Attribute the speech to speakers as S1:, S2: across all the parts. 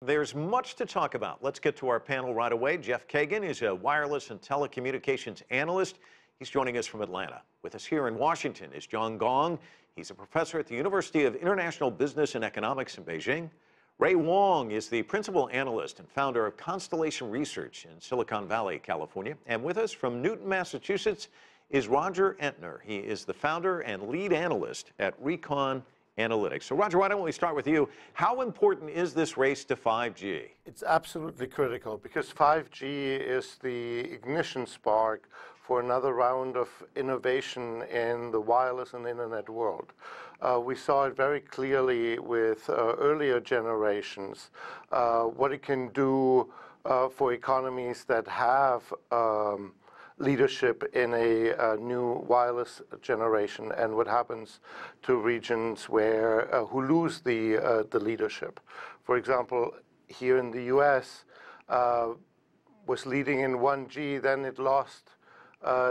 S1: There's much to talk about. Let's get to our panel right away. Jeff Kagan is a wireless and telecommunications analyst. He's joining us from Atlanta. With us here in Washington is Gong. He's a professor at the University of International Business and Economics in Beijing. Wang is the principal analyst and founder of Constellation Research in Silicon Valley, California. And with us from Newton, Massachusetts is Roger Entner. He is the founder and lead analyst at Recon Analytics. So, Roger, why don't we start with you? How important is this race to 5G?
S2: It's absolutely critical because 5G is the ignition spark for another round of innovation in the wireless and internet world. We saw it very clearly with earlier generations, what it can do for economies that have leadership in a new wireless generation, and what happens to regions where who lose the leadership. For example, here in the U.S. Was leading in 1G, then it lost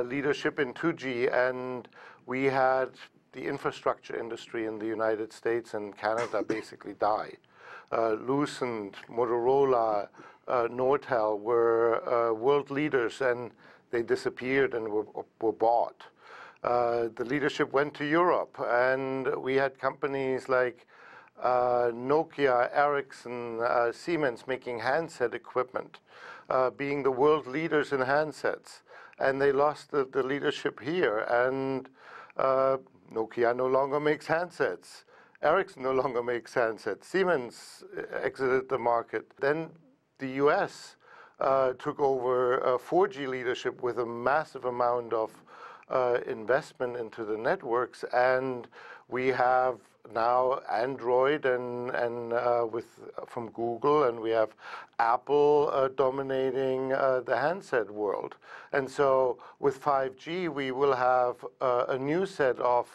S2: leadership in 2G, and we had the infrastructure industry in the United States and Canada basically die. Lucent, Motorola, Nortel were world leaders, and they disappeared and were bought. The leadership went to Europe, and we had companies like Nokia, Ericsson, Siemens making handset equipment, being the world leaders in handsets. And they lost the leadership here, and Nokia no longer makes handsets. Ericsson no longer makes handsets. Siemens exited the market. Then the US took over 4G leadership with a massive amount of investment into the networks, and we have now Android and from Google, and we have Apple dominating the handset world. And so with 5G, we will have a new set of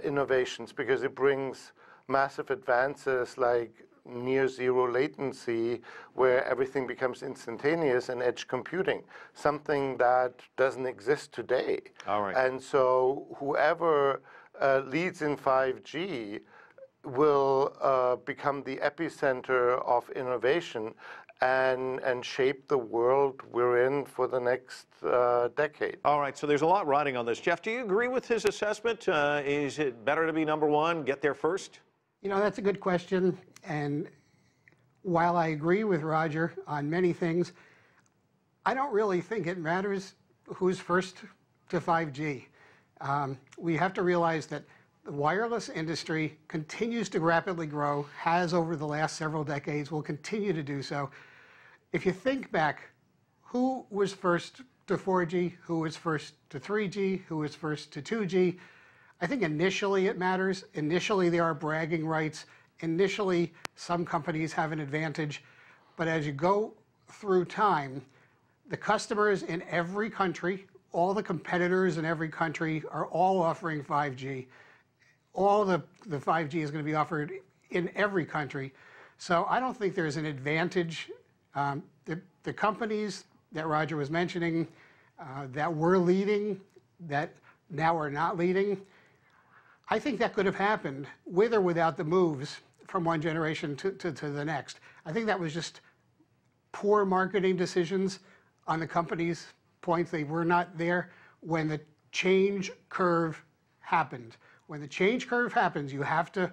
S2: innovations because it brings massive advances like near zero latency, where everything becomes instantaneous, and edge computing, something that doesn't exist today.
S1: All right.
S2: And so whoever leads in 5G will become the epicenter of innovation and shape the world we're in for the next decade.
S1: All right, so there's a lot riding on this. Jeff, do you agree with his assessment? Is it better to be number one, get there first?
S3: You know, that's a good question. And while I agree with Roger on many things, I don't really think it matters who's first to 5G. We have to realize that the wireless industry continues to rapidly grow, has over the last several decades, will continue to do so. If you think back, who was first to 4G, who was first to 3G, who was first to 2G, I think initially it matters. Initially there are bragging rights. Initially some companies have an advantage. But as you go through time, the customers in every country, all the competitors in every country are all offering 5G. All the 5G is going to be offered in every country. So I don't think there's an advantage. The companies that Roger was mentioning that were leading, that now are not leading, I think that could have happened with or without the moves from one generation to the next. I think that was just poor marketing decisions on the company's points. They were not there when the change curve happened. When the change curve happens, you have to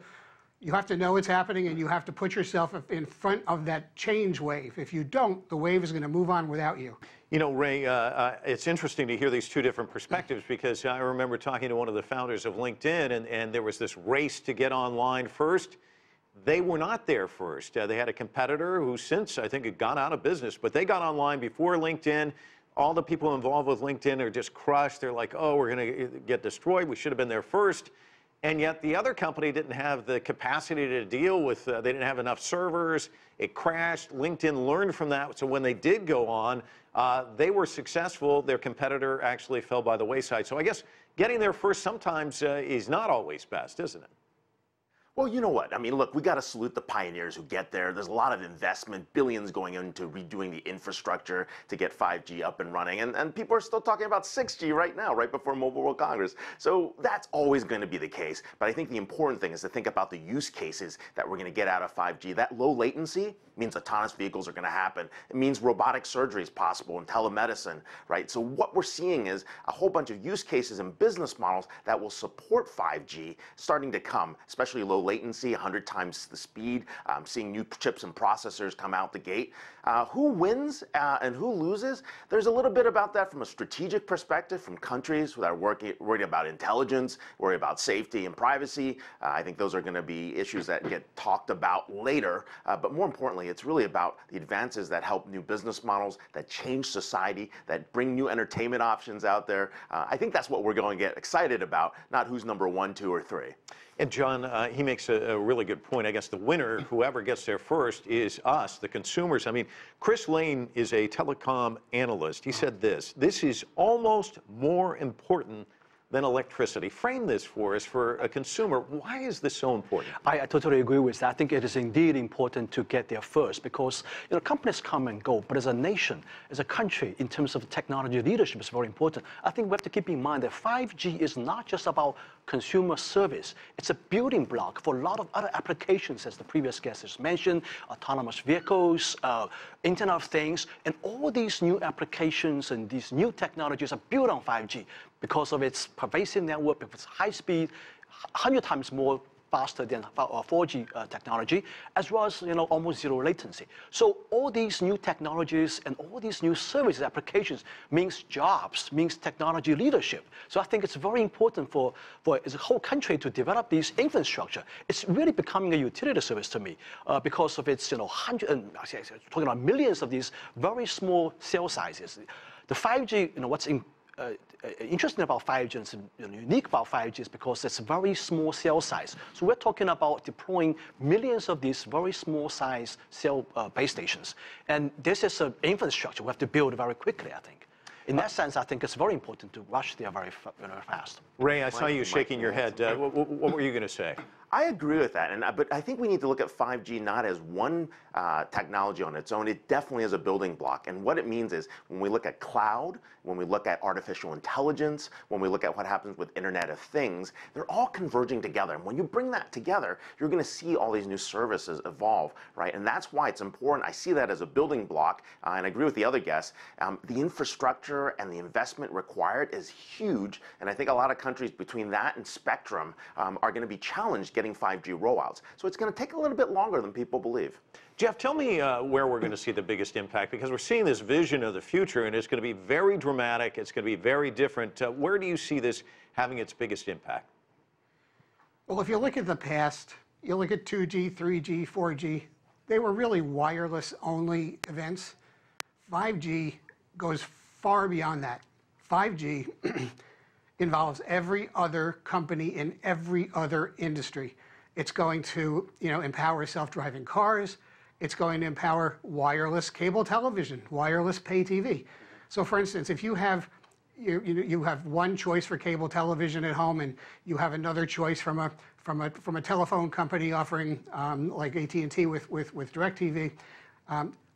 S3: know it's happening, and you have to put yourself in front of that change wave. If you don't, the wave is going to move on without you.
S1: You know, Ray, it's interesting to hear these two different perspectives, because I remember talking to one of the founders of LinkedIn, and there was this race to get online first. They were not there first. They had a competitor who since, I think, had gone out of business, but they got online before LinkedIn. All the people involved with LinkedIn are just crushed. They're like, oh, we're going to get destroyed. We should have been there first. And yet the other company didn't have the capacity to deal with, they didn't have enough servers. It crashed. LinkedIn learned from that. So when they did go on, they were successful. Their competitor actually fell by the wayside. So I guess getting there first sometimes is not always best, isn't it?
S4: Well, you know what? I mean, look, we got to salute the pioneers who get there. There's a lot of investment, billions going into redoing the infrastructure to get 5G up and running. And people are still talking about 6G right now, right before Mobile World Congress. So that's always going to be the case. But I think the important thing is to think about the use cases that we're going to get out of 5G. That low latency means autonomous vehicles are going to happen. It means robotic surgery is possible and telemedicine, right? So what we're seeing is a whole bunch of use cases and business models that will support 5G starting to come, especially low latency, 100 times the speed, seeing new chips and processors come out the gate. Who wins and who loses? There's a little bit about that from a strategic perspective from countries that are worried about intelligence, worried about safety and privacy. I think those are going to be issues that get talked about later. But more importantly, it's really about the advances that help new business models, that change society, that bring new entertainment options out there. I think that's what we're going to get excited about, not who's number 1, 2, or 3.
S1: And John, he makes a really good point. I guess the winner, whoever gets there first, is us, the consumers. I mean, Chris Lane is a telecom analyst. He said this is almost more important than electricity. Frame this for us, for a consumer. Why is this so important?
S5: I totally agree with that. I think it is indeed important to get there first because companies come and go, but as a nation, as a country, in terms of technology leadership, is very important. I think we have to keep in mind that 5G is not just about consumer service. It's a building block for a lot of other applications, as the previous guest has mentioned, autonomous vehicles, Internet of Things, and all these new applications and these new technologies are built on 5G because of its pervasive network, because it's high speed, 100 times more faster than 4G technology, as well as almost zero latency. So all these new technologies and all these new services applications means jobs, means technology leadership. So I think it's very important for as a whole country to develop this infrastructure. It's really becoming a utility service to me because of its talking about millions of these very small cell sizes. The 5G, what's interesting about 5G and unique about 5G is because it's a very small cell size. So we're talking about deploying millions of these very small size cell base stations. And this is an infrastructure we have to build very quickly, I think. In that sense, I think it's very important to rush there very fast.
S1: Ray, I saw you shaking your head. What were you going to say?
S4: I agree with that, but I think we need to look at 5G not as one technology on its own. It definitely is a building block, and what it means is when we look at cloud, when we look at artificial intelligence, when we look at what happens with Internet of Things, they're all converging together. And when you bring that together, you're going to see all these new services evolve, right? And that's why it's important. I see that as a building block, and I agree with the other guests. The infrastructure and the investment required is huge, and I think a lot of countries between that and spectrum are going to be challenged getting 5G rollouts. So it's going to take a little bit longer than people believe.
S1: Jeff, tell me where we're going to see the biggest impact, because we're seeing this vision of the future, and it's going to be very dramatic. It's going to be very different. Where do you see this having its biggest impact?
S3: Well, if you look at the past, you look at 2G, 3G, 4G, they were really wireless-only events. 5G goes far beyond that. 5G involves every other company in every other industry. It's going to, empower self-driving cars. It's going to empower wireless cable television, wireless pay TV. So, for instance, if you have one choice for cable television at home, and you have another choice from a telephone company offering like AT&T with DirecTV.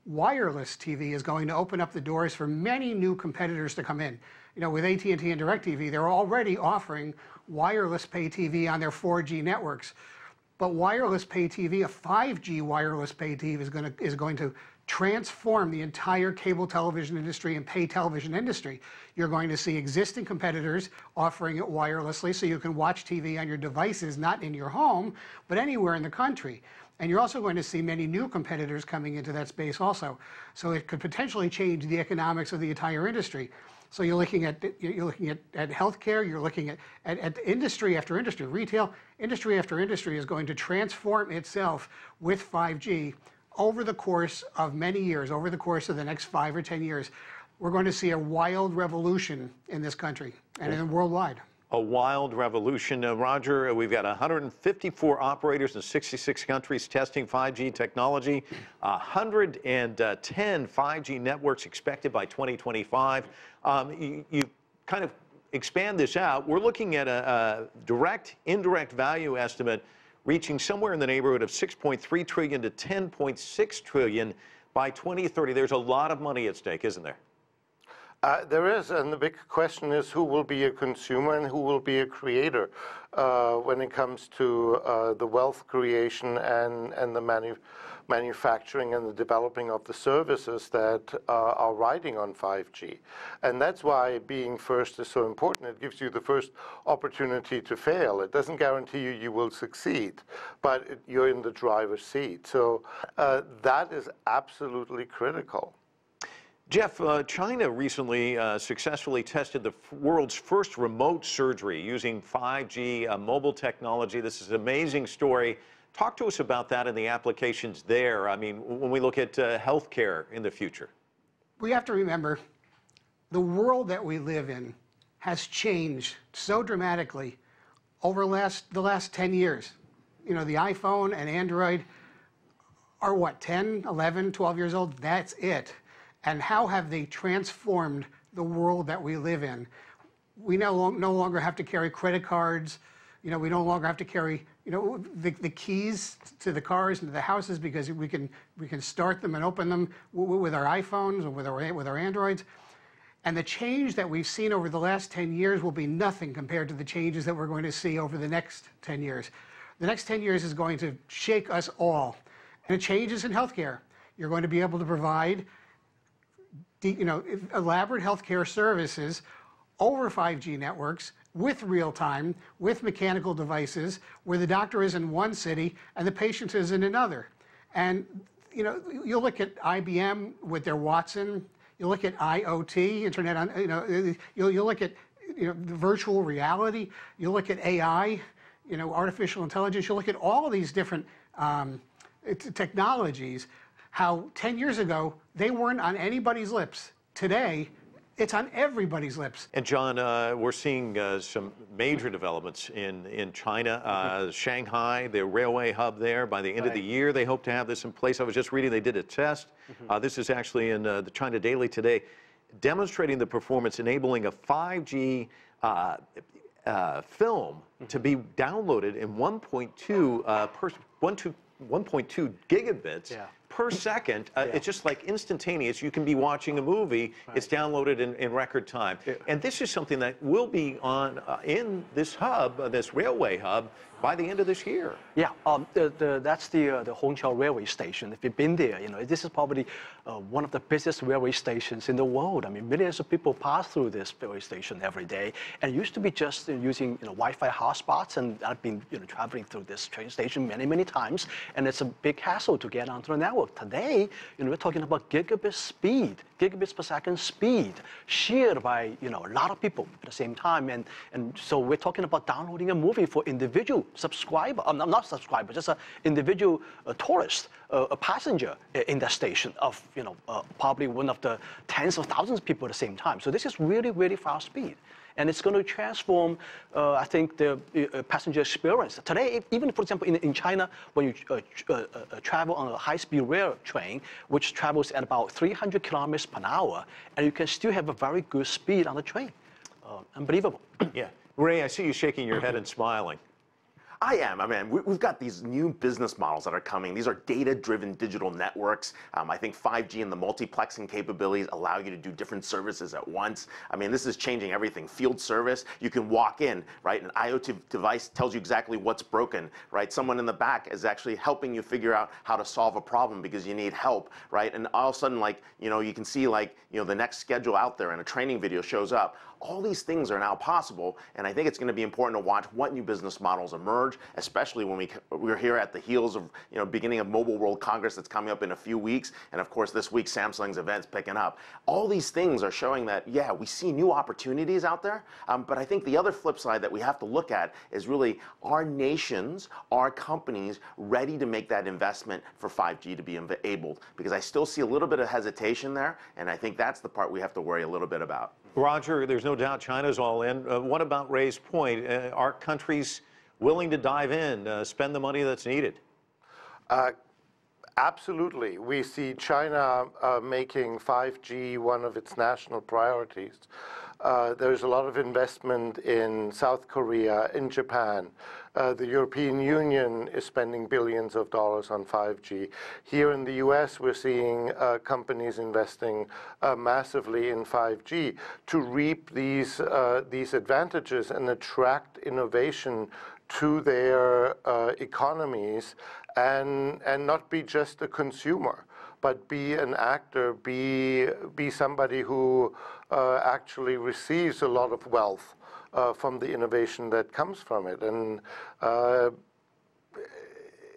S3: Wireless TV is going to open up the doors for many new competitors to come in. With AT&T and DirecTV, they're already offering wireless pay TV on their 4G networks. But wireless pay TV, a 5G wireless pay TV, is going to transform the entire cable television industry and pay television industry. You're going to see existing competitors offering it wirelessly, so you can watch TV on your devices, not in your home, but anywhere in the country. And you're also going to see many new competitors coming into that space also. So it could potentially change the economics of the entire industry. So you're looking at healthcare, you're looking at industry after industry, retail, industry after industry is going to transform itself with 5G over the course of many years, over the course of the next 5 or 10 years. We're going to see a wild revolution in this country and worldwide.
S1: A wild revolution. Roger, we've got 154 operators in 66 countries testing 5G technology, 110 5G networks expected by 2025. You kind of expand this out. We're looking at a direct, indirect value estimate reaching somewhere in the neighborhood of 6.3 trillion to 10.6 trillion by 2030. There's a lot of money at stake, isn't there?
S2: There is, and the big question is who will be a consumer and who will be a creator when it comes to the wealth creation and the manufacturing and the developing of the services that are riding on 5G. And that's why being first is so important. It gives you the first opportunity to fail. It doesn't guarantee you will succeed, but you're in the driver's seat. So that is absolutely critical.
S1: Jeff, China recently successfully tested the world's first remote surgery using 5G mobile technology. This is an amazing story. Talk to us about that and the applications there. I mean, when we look at healthcare in the future.
S3: We have to remember the world that we live in has changed so dramatically over the last 10 years. You know, the iPhone and Android are what, 10, 11, 12 years old? That's it. And how have they transformed the world that we live in? We no longer have to carry credit cards. You know, we no longer have to carry, you know, the keys to the cars and to the houses because we can start them and open them with our iPhones or with our Androids. And the change that we've seen over the last 10 years will be nothing compared to the changes that we're going to see over the next 10 years. The next 10 years is going to shake us all. And it changes in healthcare. You're going to be able to provide elaborate healthcare services over 5G networks with real time, with mechanical devices, where the doctor is in one city and the patient is in another. And you know, you look at IBM with their Watson. You look at IoT, Internet on, you look at virtual reality. You look at AI, artificial intelligence. You look at all of these different technologies. How 10 years ago, they weren't on anybody's lips. Today, it's on everybody's lips.
S1: And John, we're seeing some major developments in China. Shanghai, the railway hub there, by the end of the year, they hope to have this in place. I was just reading they did a test. This is actually in the China Daily today, demonstrating the performance, enabling a 5G film to be downloaded in 1.2 gigabits per second. It's just like instantaneous. You can be watching a movie. It's downloaded in record time. And this is something that will be on in this hub, this railway hub, by the end of this year.
S5: Yeah, that's the Hongqiao railway station. If you've been there, this is probably one of the busiest railway stations in the world. I mean, millions of people pass through this railway station every day. And it used to be just using Wi-Fi hotspots, and I've been traveling through this train station many, many times, and it's a big hassle to get onto the network. Today, we're talking about gigabits per second speed, shared by a lot of people at the same time, and so we're talking about downloading a movie for individual subscriber, not subscriber, just an individual tourist, a passenger in that station of probably one of the tens of thousands of people at the same time. So this is really, really fast speed. And it's going to transform, I think, the passenger experience. Today, even for example, in China, when you travel on a high-speed rail train, which travels at about 300 kilometers per hour, and you can still have a very good speed on the train. Unbelievable.
S1: Yeah. Ray, I see you shaking your head and smiling.
S4: I am. I mean, we've got these new business models that are coming. These are data-driven digital networks. I think 5G and the multiplexing capabilities allow you to do different services at once. I mean, this is changing everything. Field service, you can walk in, right? An IoT device tells you exactly what's broken, right? Someone in the back is actually helping you figure out how to solve a problem because you need help, right? And all of a sudden, you can see the next schedule out there and a training video shows up. All these things are now possible, and I think it's going to be important to watch what new business models emerge, especially when we're here at the heels of beginning of Mobile World Congress that's coming up in a few weeks, and of course this week Samsung's event's picking up. All these things are showing that we see new opportunities out there, but I think the other flip side that we have to look at is really are nations, are companies ready to make that investment for 5G to be enabled? Because I still see a little bit of hesitation there, and I think that's the part we have to worry a little bit about.
S1: Roger, there's no doubt China's all in. What about Ray's point? Are countries willing to dive in, spend the money that's needed?
S2: Absolutely. We see China making 5G one of its national priorities. There's a lot of investment in South Korea, in Japan. The European Union is spending billions of dollars on 5G. Here in the US, we're seeing companies investing massively in 5G to reap these advantages and attract innovation to their economies and not be just a consumer, but be an actor, be somebody who actually receives a lot of wealth from the innovation that comes from it. And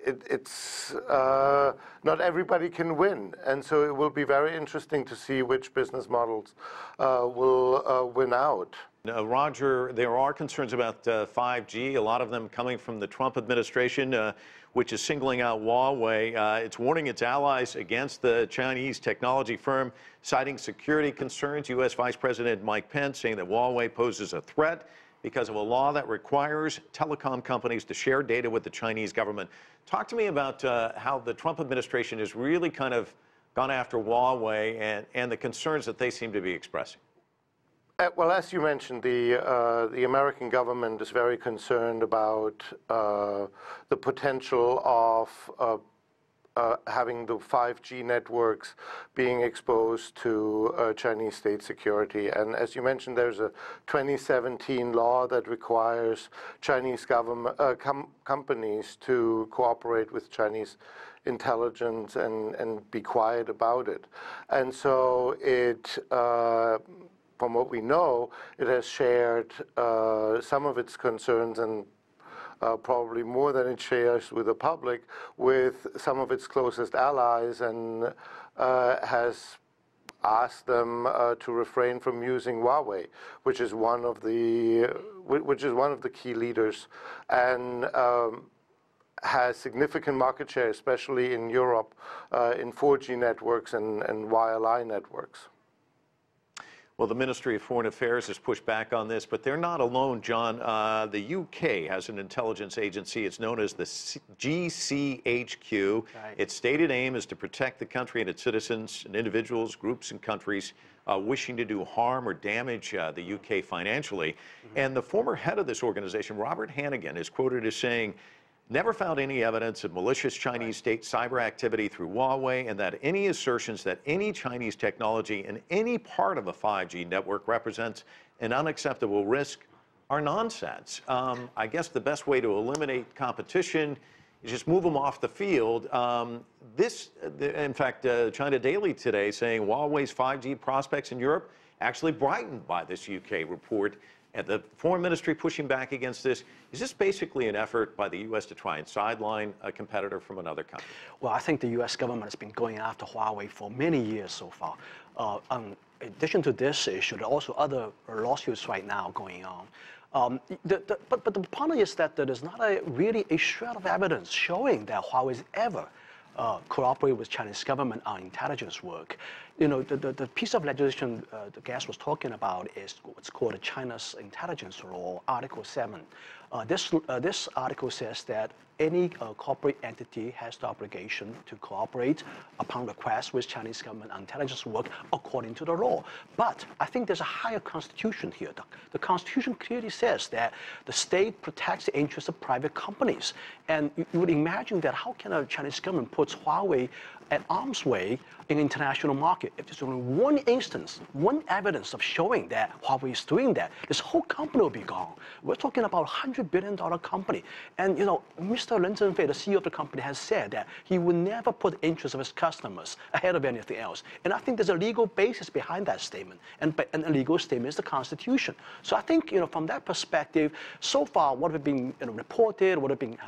S2: it's not everybody can win, and so it will be very interesting to see which business models will win out.
S1: Now, Roger, there are concerns about 5G, a lot of them coming from the Trump administration, which is singling out Huawei. It's warning its allies against the Chinese technology firm, citing security concerns. U.S. Vice President Mike Pence saying that Huawei poses a threat because of a law that requires telecom companies to share data with the Chinese government. Talk to me about how the Trump administration has really kind of gone after Huawei and the concerns that they seem to be expressing.
S2: Well, as you mentioned, the American government is very concerned about the potential of having the 5G networks being exposed to Chinese state security. And as you mentioned, there's a 2017 law that requires Chinese government companies to cooperate with Chinese intelligence and be quiet about it. And so it from what we know, it has shared some of its concerns and probably more than it shares with the public with some of its closest allies, and has asked them to refrain from using Huawei, which is one of the key leaders, and has significant market share, especially in Europe, in 4G networks and wireline networks.
S1: Well, the Ministry of Foreign Affairs has pushed back on this, but they're not alone, John. The UK has an intelligence agency. It's known as the GCHQ.
S5: Right.
S1: Its stated aim is to protect the country and its citizens and individuals, groups, and countries wishing to do harm or damage the UK financially. Mm-hmm. And the former head of this organization, Robert Hannigan, is quoted as saying, "Never found any evidence of malicious Chinese state cyber activity through Huawei, and that any assertions that any Chinese technology in any part of a 5G network represents an unacceptable risk are nonsense." I guess the best way to eliminate competition is just move them off the field. In fact, China Daily today saying Huawei's 5G prospects in Europe actually brightened by this UK report. And the Foreign Ministry pushing back against this. Is this basically an effort by the U.S. to try and sideline a competitor from another country?
S5: Well, I think the U.S. government has been going after Huawei for many years so far. In addition to this issue, there are also other lawsuits right now going on. But the problem is that there is not really a shred of evidence showing that Huawei has ever cooperated with Chinese government on intelligence work. You know, the piece of legislation the guest was talking about is what's called China's Intelligence Law, Article 7. This article says that any corporate entity has the obligation to cooperate upon request with Chinese government on intelligence work according to the law. But I think there's a higher constitution here. The constitution clearly says that the state protects the interests of private companies. And you would imagine that how can a Chinese government put Huawei at arm's way in the international market? If there's only one instance, one evidence of showing that Huawei is doing that, this whole company will be gone. We're talking about a $100 billion company. And, you know, Mr. Ren Zhengfei, the CEO of the company, has said that he would never put the interests of his customers ahead of anything else. And I think there's a legal basis behind that statement. And a legal statement is the Constitution. So I think, you know, from that perspective, so far, what have been reported, what have been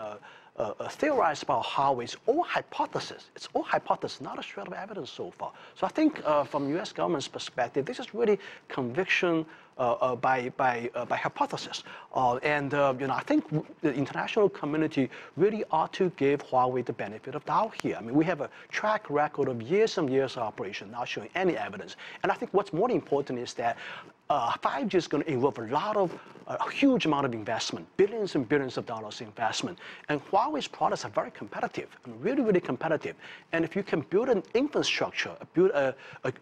S5: theorized about Huawei is all hypothesis. It's all hypothesis, not a shred of evidence so far. So I think from U.S. government's perspective, this is really conviction by hypothesis. I think the international community really ought to give Huawei the benefit of doubt here. I mean, we have a track record of years and years of operation, not showing any evidence. And I think what's more important is that 5G is going to involve a huge amount of investment, billions and billions of dollars investment. And Huawei's products are very competitive, I mean, really, really competitive. And if you can build an infrastructure, build a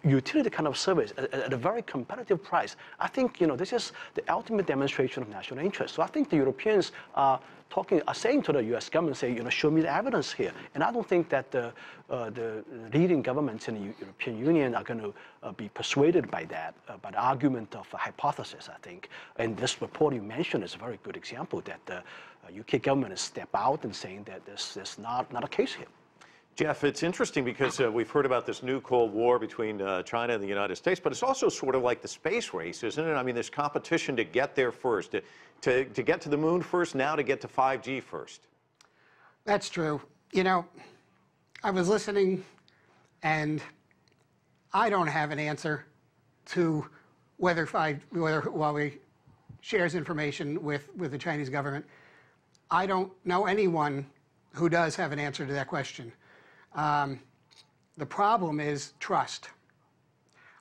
S5: utility kind of service at a very competitive price, I think this is the ultimate demonstration of national interest. So I think the Europeans are saying to the U.S. government, show me the evidence here. And I don't think that the leading governments in the European Union are going to be persuaded by that, by the argument of a hypothesis, I think. And this report you mentioned is a very good example that the UK government has stepped out and saying that this is not a case here.
S1: Jeff, it's interesting because we've heard about this new Cold War between China and the United States, but it's also sort of like the space race, isn't it? I mean, there's competition to get there first, to get to the moon first, now to get to 5G first.
S3: That's true. I was listening, and I don't have an answer to whether Huawei shares information with the Chinese government. I don't know anyone who does have an answer to that question. The problem is trust.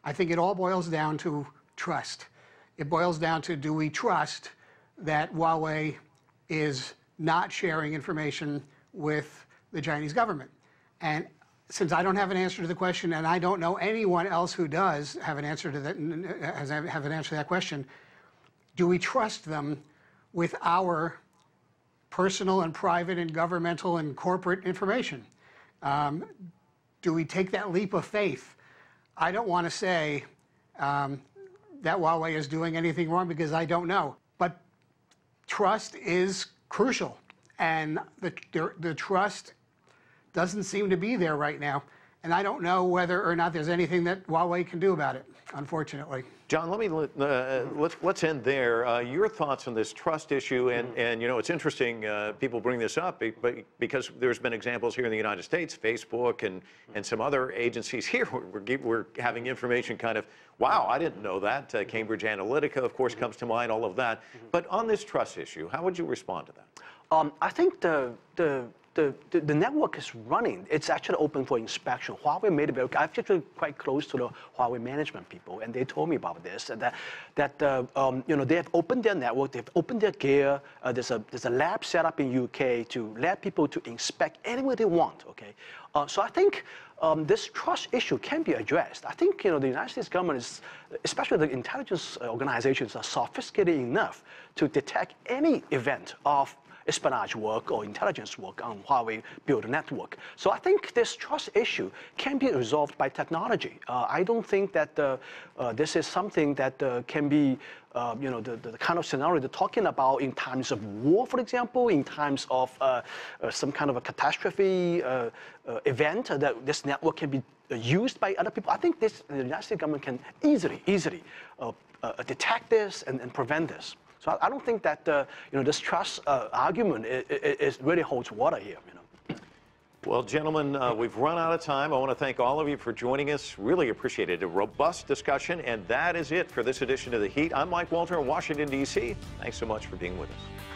S3: I think it all boils down to trust. It boils down to, do we trust that Huawei is not sharing information with the Chinese government? And since I don't have an answer to the question, and I don't know anyone else who does have an answer to that, have an answer to that question, do we trust them with our personal and private and governmental and corporate information? Do we take that leap of faith? I don't want to say that Huawei is doing anything wrong because I don't know. But trust is crucial, and the trust doesn't seem to be there right now. And I don't know whether or not there's anything that Huawei can do about it, unfortunately.
S1: John, let's end there. Your thoughts on this trust issue, and it's interesting. People bring this up, because there's been examples here in the United States, Facebook and some other agencies here. We're having information kind of, wow, I didn't know that. Cambridge Analytica, of course, comes to mind. All of that. But on this trust issue, how would you respond to that?
S5: I think the network is running. It's actually open for inspection. Huawei made it very. I'm actually quite close to the Huawei management people, and they told me about this. And that they have opened their network. They've opened their gear. There's a lab set up in UK to let people to inspect anywhere they want. Okay, so I think this trust issue can be addressed. I think the United States government is, especially the intelligence organizations, are sophisticated enough to detect any event of espionage work or intelligence work on Huawei built network. So I think this trust issue can be resolved by technology. I don't think that this is something that can be, the kind of scenario they're talking about in times of war, for example, in times of some kind of a catastrophe event, that this network can be used by other people. I think the United States government can easily detect this and prevent this. So I don't think that this trust argument really holds water here.
S1: Well, gentlemen, we've run out of time. I want to thank all of you for joining us. Really appreciate it. A robust discussion, and that is it for this edition of The Heat. I'm Mike Walter in Washington, D.C. Thanks so much for being with us.